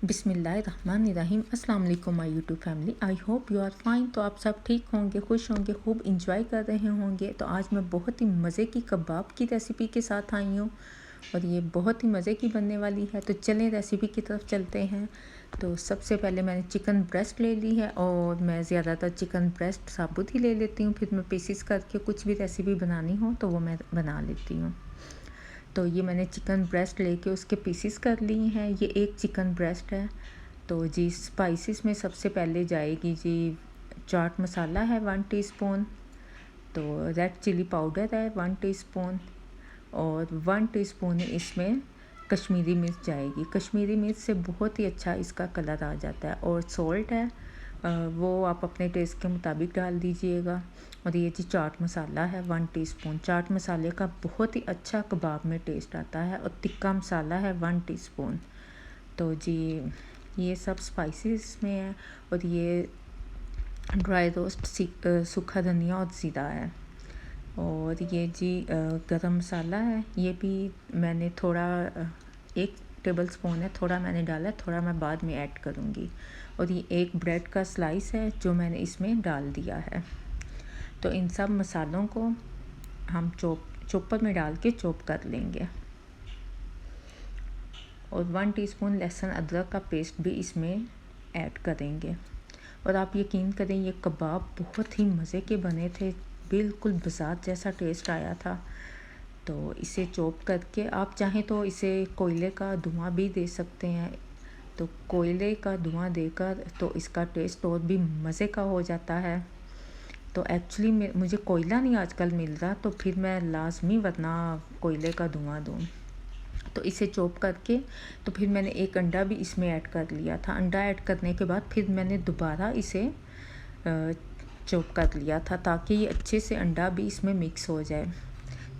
बिस्मिल्लाहिर्रहमानिर्रहीम। अस्सलाम वालेकुम my YouTube family. I hope you are fine. तो आप सब ठीक होंगे, खुश होंगे, खूब इंजॉय कर रहे होंगे। तो आज मैं बहुत ही मज़े की कबाब की रेसिपी के साथ आई हूँ और ये बहुत ही मज़े की बनने वाली है। तो चलें रेसिपी की तरफ चलते हैं। तो सबसे पहले मैंने चिकन ब्रेस्ट ले ली है और मैं ज़्यादातर चिकन ब्रेस्ट साबुत ही ले लेती हूँ, फिर मैं पीसीस करके कुछ भी रेसिपी बनानी हो तो वो मैं बना लेती हूँ। तो ये मैंने चिकन ब्रेस्ट लेके उसके पीसीस कर लिए हैं। ये एक चिकन ब्रेस्ट है। तो जी स्पाइसेस में सबसे पहले जाएगी जी चाट मसाला है 1 टीस्पून, तो रेड चिली पाउडर है 1 टीस्पून और 1 टीस्पून इसमें कश्मीरी मिर्च जाएगी। कश्मीरी मिर्च से बहुत ही अच्छा इसका कलर आ जाता है। और सॉल्ट है वो आप अपने टेस्ट के मुताबिक डाल दीजिएगा। और ये जी चाट मसाला है 1 टीस्पून। चाट मसाले का बहुत ही अच्छा कबाब में टेस्ट आता है। और तिक्का मसाला है 1 टीस्पून। तो जी ये सब स्पाइसेस में है। और ये ड्राई रोस्ट सूखा धनिया और ज़ीरा है। और ये जी गरम मसाला है, ये भी मैंने थोड़ा 1 टेबल स्पून है, थोड़ा मैंने डाला है, थोड़ा मैं बाद में ऐड करूँगी। और ये एक ब्रेड का स्लाइस है जो मैंने इसमें डाल दिया है। तो इन सब मसालों को हम चॉपर में डाल के चॉप कर लेंगे। और 1 टीस्पून लहसुन अदरक का पेस्ट भी इसमें ऐड करेंगे। और आप यकीन करें ये कबाब बहुत ही मज़े के बने थे, बिल्कुल बाज़ार जैसा टेस्ट आया था। तो इसे चॉप करके आप चाहें तो इसे कोयले का धुआं भी दे सकते हैं। तो कोयले का धुआं देकर तो इसका टेस्ट और भी मज़े का हो जाता है। तो एक्चुअली मुझे कोयला नहीं आजकल मिल रहा, तो फिर मैं लाजमी वरना कोयले का धुआं दूँ। तो इसे चॉप करके तो फिर मैंने एक अंडा भी इसमें ऐड कर लिया था। अंडा ऐड करने के बाद फिर मैंने दोबारा इसे चॉप कर लिया था ताकि ये अच्छे से अंडा भी इसमें मिक्स हो जाए।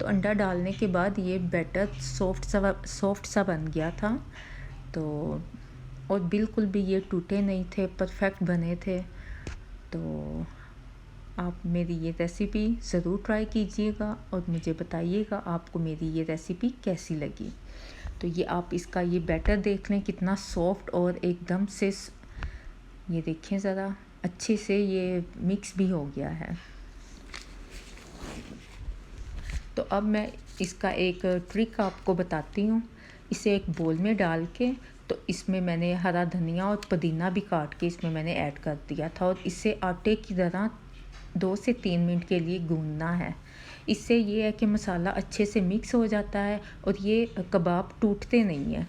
तो अंडा डालने के बाद ये बैटर सॉफ्ट सा बन गया था। तो और बिल्कुल भी ये टूटे नहीं थे, परफेक्ट बने थे। तो आप मेरी ये रेसिपी ज़रूर ट्राई कीजिएगा और मुझे बताइएगा आपको मेरी ये रेसिपी कैसी लगी। तो ये आप इसका ये बैटर देख लें कितना सॉफ्ट और एकदम से ये देखें ज़रा अच्छे से ये मिक्स भी हो गया है। तो अब मैं इसका एक ट्रिक आपको बताती हूँ। इसे एक बोल में डाल के तो इसमें मैंने हरा धनिया और पुदीना भी काट के इसमें मैंने ऐड कर दिया था और इसे आटे की तरह 2 से 3 मिनट के लिए गूंदना है। इससे ये है कि मसाला अच्छे से मिक्स हो जाता है और ये कबाब टूटते नहीं हैं।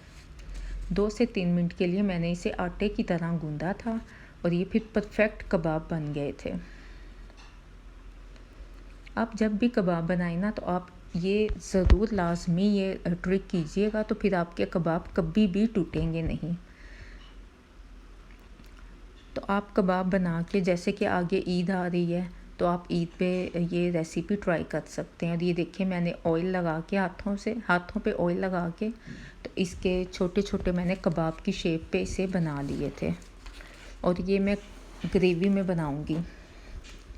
2 से 3 मिनट के लिए मैंने इसे आटे की तरह गूंदा था और ये फिर परफेक्ट कबाब बन गए थे। आप जब भी कबाब बनाए ना तो आप ये ज़रूर लाजमी ये ट्रिक कीजिएगा, तो फिर आपके कबाब कभी भी टूटेंगे नहीं। तो आप कबाब बना के, जैसे कि आगे ईद आ रही है तो आप ईद पे ये रेसिपी ट्राई कर सकते हैं। और ये देखिए मैंने ऑयल लगा के हाथों पे ऑयल लगा के तो इसके छोटे छोटे मैंने कबाब की शेप पे इसे बना लिए थे। और ये मैं ग्रेवी में बनाऊंगी,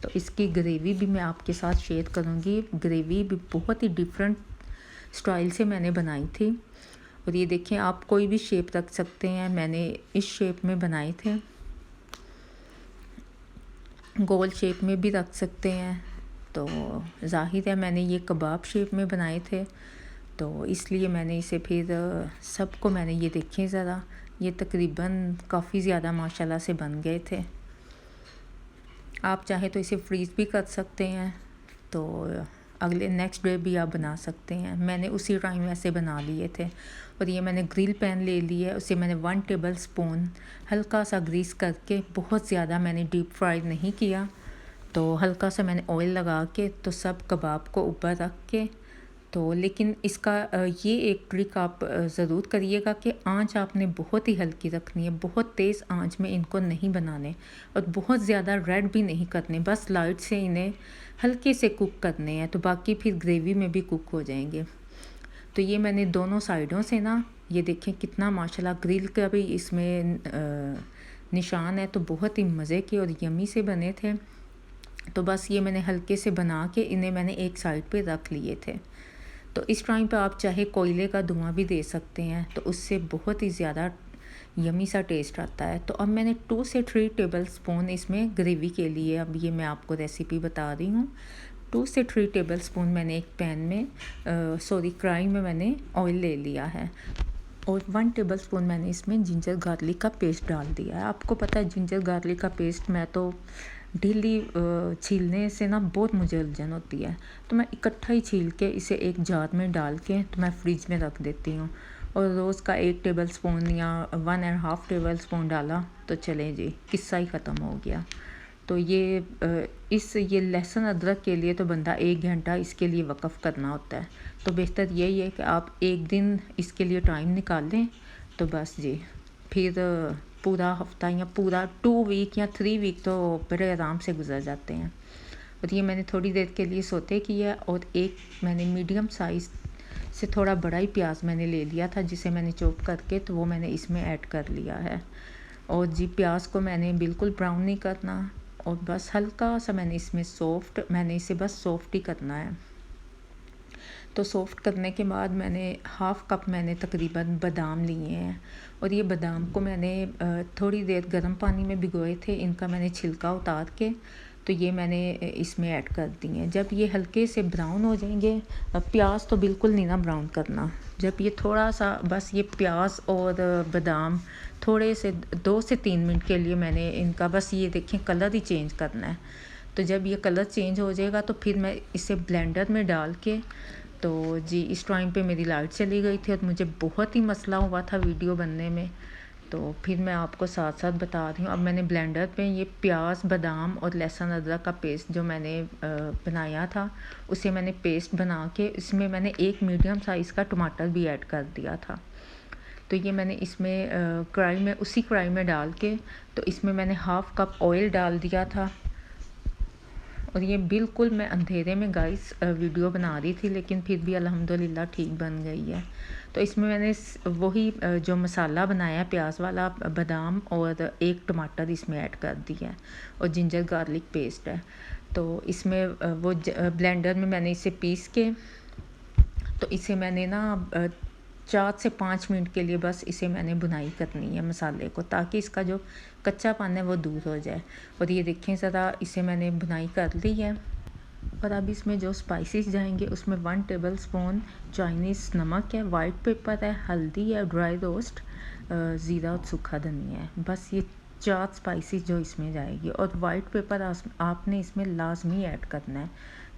तो इसकी ग्रेवी भी मैं आपके साथ शेयर करूंगी। ग्रेवी भी बहुत ही डिफरेंट स्टाइल से मैंने बनाई थी। और ये देखें आप कोई भी शेप रख सकते हैं, मैंने इस शेप में बनाए थे, गोल शेप में भी रख सकते हैं। तो ज़ाहिर है मैंने ये कबाब शेप में बनाए थे, तो इसलिए मैंने इसे फिर सबको मैंने ये देखें ज़रा, ये तकरीबन काफ़ी ज़्यादा माशाल्लाह से बन गए थे। आप चाहे तो इसे फ्रीज़ भी कर सकते हैं, तो अगले नेक्स्ट डे भी आप बना सकते हैं। मैंने उसी टाइम ऐसे बना लिए थे। और ये मैंने ग्रिल पैन ले लिया है, उसे मैंने 1 टेबल स्पून हल्का सा ग्रीस करके, बहुत ज़्यादा मैंने डीप फ्राई नहीं किया, तो हल्का सा मैंने ऑयल लगा के तो सब कबाब को ऊपर रख के तो लेकिन इसका ये एक ट्रिक आप ज़रूर करिएगा कि आंच आपने बहुत ही हल्की रखनी है, बहुत तेज़ आंच में इनको नहीं बनाने और बहुत ज़्यादा रेड भी नहीं करने, बस लाइट से इन्हें हल्के से कुक करने हैं, तो बाकी फिर ग्रेवी में भी कुक हो जाएंगे। तो ये मैंने दोनों साइडों से ना, ये देखें कितना माशाल्लाह ग्रिल का भी इसमें निशान है, तो बहुत ही मज़े के और यमी से बने थे। तो बस ये मैंने हल्के से बना के इन्हें मैंने एक साइड पे रख लिए थे। तो इस टाइम पे आप चाहे कोयले का धुआं भी दे सकते हैं, तो उससे बहुत ही ज़्यादा यमी सा टेस्ट आता है। तो अब मैंने 2 से 3 टेबलस्पून इसमें ग्रेवी के लिए, अब ये मैं आपको रेसिपी बता रही हूँ। 2 से 3 टेबलस्पून मैंने एक पैन में कढ़ाई में मैंने ऑयल ले लिया है और 1 टेबलस्पून मैंने इसमें जिंजर गार्लिक का पेस्ट डाल दिया है। आपको पता है जिंजर गार्लिक का पेस्ट मैं तो डेली छीलने से ना बहुत मुझे उलझन होती है, तो मैं इकट्ठा ही छील के इसे एक जार में डाल के तो मैं फ्रिज में रख देती हूँ। और रोज़ का 1 टेबलस्पून या 1.5 टेबलस्पून डाला तो चले जी, किस्सा ही ख़त्म हो गया। तो ये लहसुन अदरक के लिए तो बंदा 1 घंटा इसके लिए वक़्फ़ करना होता है। तो बेहतर यही है कि आप एक दिन इसके लिए टाइम निकाल लें, तो बस जी फिर पूरा हफ़्ता या पूरा 2 वीक या 3 वीक तो बड़े आराम से गुजर जाते हैं। और ये मैंने थोड़ी देर के लिए सोते किया और एक मैंने मीडियम साइज़ से थोड़ा बड़ा ही प्याज मैंने ले लिया था, जिसे मैंने चॉप करके तो वो मैंने इसमें ऐड कर लिया है। और जी प्याज को मैंने बिल्कुल ब्राउन नहीं करना और बस हल्का सा मैंने इसे बस सॉफ्ट ही करना है। तो सॉफ्ट करने के बाद मैंने हाफ़ कप मैंने तकरीबन बादाम लिए हैं और ये बादाम को मैंने थोड़ी देर गर्म पानी में भिगोए थे। इनका मैंने छिलका उतार के तो ये मैंने इसमें ऐड कर दिए हैं। जब ये हल्के से ब्राउन हो जाएंगे, प्याज तो बिल्कुल नहीं ना ब्राउन करना, जब ये थोड़ा सा बस ये प्याज और बादाम थोड़े से 2 से 3 मिनट के लिए मैंने इनका बस ये देखें कलर ही चेंज करना है। तो जब ये कलर चेंज हो जाएगा तो फिर मैं इसे ब्लेंडर में डाल के, तो जी इस टाइम पे मेरी लाइट चली गई थी और मुझे बहुत ही मसला हुआ था वीडियो बनने में। तो फिर मैं आपको साथ साथ बता रही हूँ। अब मैंने ब्लेंडर पे ये प्याज बादाम और लहसुन अदरक का पेस्ट जो मैंने बनाया था उसे मैंने पेस्ट बना के इसमें मैंने एक मीडियम साइज़ का टमाटर भी ऐड कर दिया था। तो ये मैंने इसमें उसी कढ़ाई में डाल के तो इसमें मैंने हाफ़ कप ऑयल डाल दिया था। और ये बिल्कुल मैं अंधेरे में गाइस वीडियो बना रही थी, लेकिन फिर भी अल्हम्दुलिल्लाह ठीक बन गई है। तो इसमें मैंने वही जो मसाला बनाया प्याज वाला, बादाम और एक टमाटर इसमें ऐड कर दिया है और जिंजर गार्लिक पेस्ट है। तो इसमें ब्लेंडर में मैंने इसे पीस के तो इसे मैंने ना 4 से 5 मिनट के लिए बस इसे मैंने भुनाई करनी है मसाले को, ताकि इसका जो कच्चापन है वो दूर हो जाए। और ये देखें ज़रा इसे मैंने भुनाई कर ली है। और अब इसमें जो स्पाइसेस जाएंगे उसमें 1 टेबलस्पून चाइनीज़ नमक है, वाइट पेपर है, हल्दी है, ड्राई रोस्ट, ज़ीरा और सूखा धनिया है। बस ये 4 स्पाइसेस जो इसमें जाएगी। और वाइट पेपर आपने इसमें लाजमी ऐड करना है,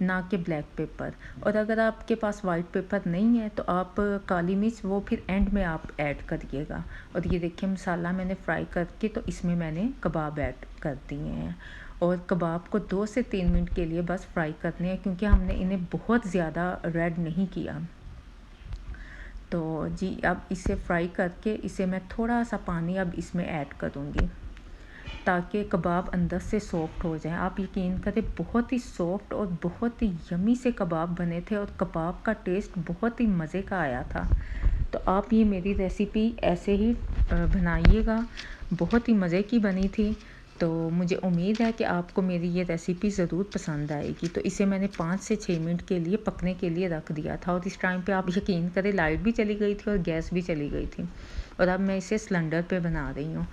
ना कि ब्लैक पेपर। और अगर आपके पास वाइट पेपर नहीं है तो आप काली मिर्च वो फिर एंड में आप ऐड करिएगा। और ये देखिए मसाला मैंने फ्राई करके तो इसमें मैंने कबाब ऐड कर दिए हैं और कबाब को 2 से 3 मिनट के लिए बस फ्राई करने हैं, क्योंकि हमने इन्हें बहुत ज़्यादा रेड नहीं किया। तो जी अब इसे फ्राई करके इसे मैं थोड़ा सा पानी अब इसमें ऐड करूँगी ताकि कबाब अंदर से सॉफ्ट हो जाए। आप यकीन करें बहुत ही सॉफ्ट और बहुत ही यमी से कबाब बने थे और कबाब का टेस्ट बहुत ही मज़े का आया था। तो आप ये मेरी रेसिपी ऐसे ही बनाइएगा, बहुत ही मज़े की बनी थी। तो मुझे उम्मीद है कि आपको मेरी ये रेसिपी ज़रूर पसंद आएगी। तो इसे मैंने 5 से 6 मिनट के लिए पकने के लिए रख दिया था और इस टाइम पे आप यकीन करें लाइट भी चली गई थी और गैस भी चली गई थी। और अब मैं इसे सिलेंडर पे बना रही हूँ।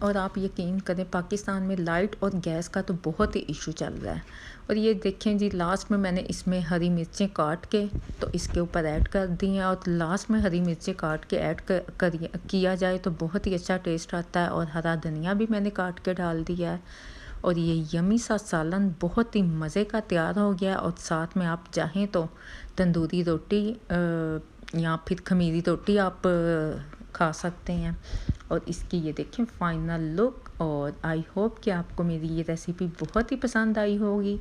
और आप यकीन करें पाकिस्तान में लाइट और गैस का तो बहुत ही इशू चल रहा है। और ये देखें जी लास्ट में मैंने इसमें हरी मिर्चें काट के तो इसके ऊपर ऐड कर दी हैं। और लास्ट में हरी मिर्चें काट के ऐड किया जाए तो बहुत ही अच्छा टेस्ट आता है। और हरा धनिया भी मैंने काट के डाल दिया है। और ये यमी सा सालन बहुत ही मज़े का तैयार हो गया। और साथ में आप चाहें तो तंदूरी रोटी या फिर खमीरी रोटी आप खा सकते हैं। और इसकी ये देखें फाइनल लुक। और आई होप कि आपको मेरी ये रेसिपी बहुत ही पसंद आई होगी।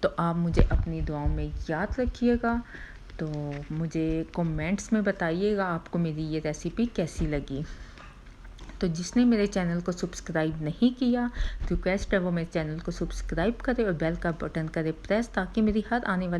तो आप मुझे अपनी दुआओं में याद रखिएगा। तो मुझे कमेंट्स में बताइएगा आपको मेरी ये रेसिपी कैसी लगी। तो जिसने मेरे चैनल को सब्सक्राइब नहीं किया रिक्वेस्ट है वो मेरे चैनल को सब्सक्राइब करे और बेल का बटन करे प्रेस, ताकि मेरी हर आने वाली